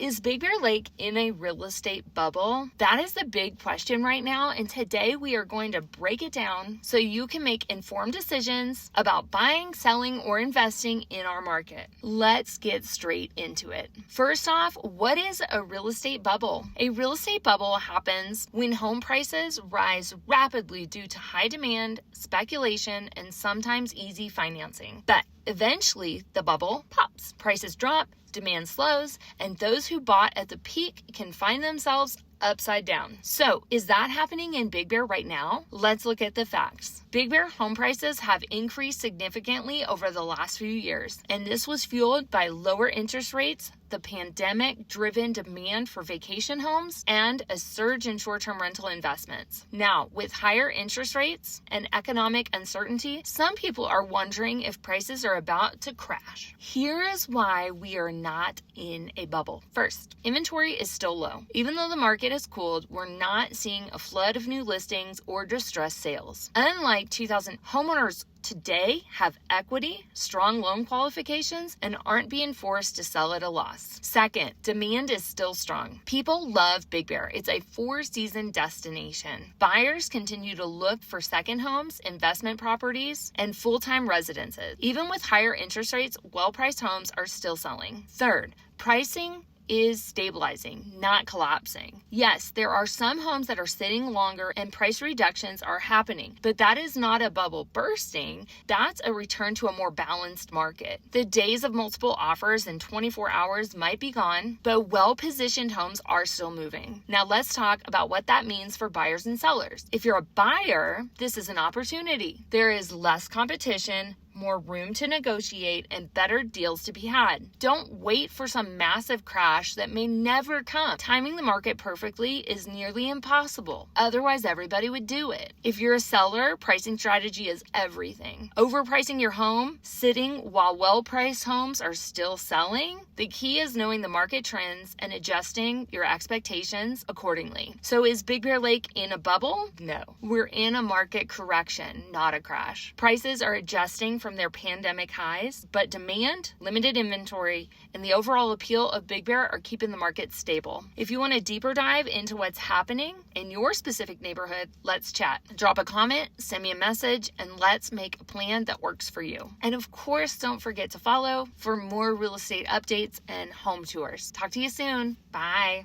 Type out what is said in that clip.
Is Big Bear Lake in a real estate bubble? That is the big question right now, and today we are going to break it down so you can make informed decisions about buying, selling, or investing in our market. Let's get straight into it. First off, what is a real estate bubble? A real estate bubble happens when home prices rise rapidly due to high demand, speculation, and sometimes easy financing. But eventually, the bubble pops. Prices drop, demand slows, and those who bought at the peak can find themselves upside down. So, is that happening in Big Bear right now? Let's look at the facts. Big Bear home prices have increased significantly over the last few years, and this was fueled by lower interest rates, the pandemic-driven demand for vacation homes, and a surge in short-term rental investments. Now, with higher interest rates and economic uncertainty, some people are wondering if prices are about to crash. Here is why we are not in a bubble. First, inventory is still low. Even though the market has cooled, we're not seeing a flood of new listings or distressed sales. Unlike 2000, homeowners today have equity, strong loan qualifications, and aren't being forced to sell at a loss. Second, demand is still strong. People love Big Bear. It's a four-season destination. Buyers continue to look for second homes, investment properties, and full-time residences. Even with higher interest rates, well-priced homes are still selling. Third, pricing is stabilizing, not collapsing. Yes, there are some homes that are sitting longer and price reductions are happening, but that is not a bubble bursting. That's a return to a more balanced market. The days of multiple offers in 24 hours might be gone, but well-positioned homes are still moving. Now let's talk about what that means for buyers and sellers. If you're a buyer, this is an opportunity. There is less competition, more room to negotiate, and better deals to be had. Don't wait for some massive crash that may never come. Timing the market perfectly is nearly impossible. Otherwise, everybody would do it. If you're a seller, pricing strategy is everything. Overpricing your home, sitting while well-priced homes are still selling? The key is knowing the market trends and adjusting your expectations accordingly. So is Big Bear Lake in a bubble? No. We're in a market correction, not a crash. Prices are adjusting from their pandemic highs, but demand, limited inventory, and the overall appeal of Big Bear are keeping the market stable. If you want a deeper dive into what's happening in your specific neighborhood, let's chat. Drop a comment, send me a message, and let's make a plan that works for you. And of course, don't forget to follow for more real estate updates and home tours. Talk to you soon. Bye.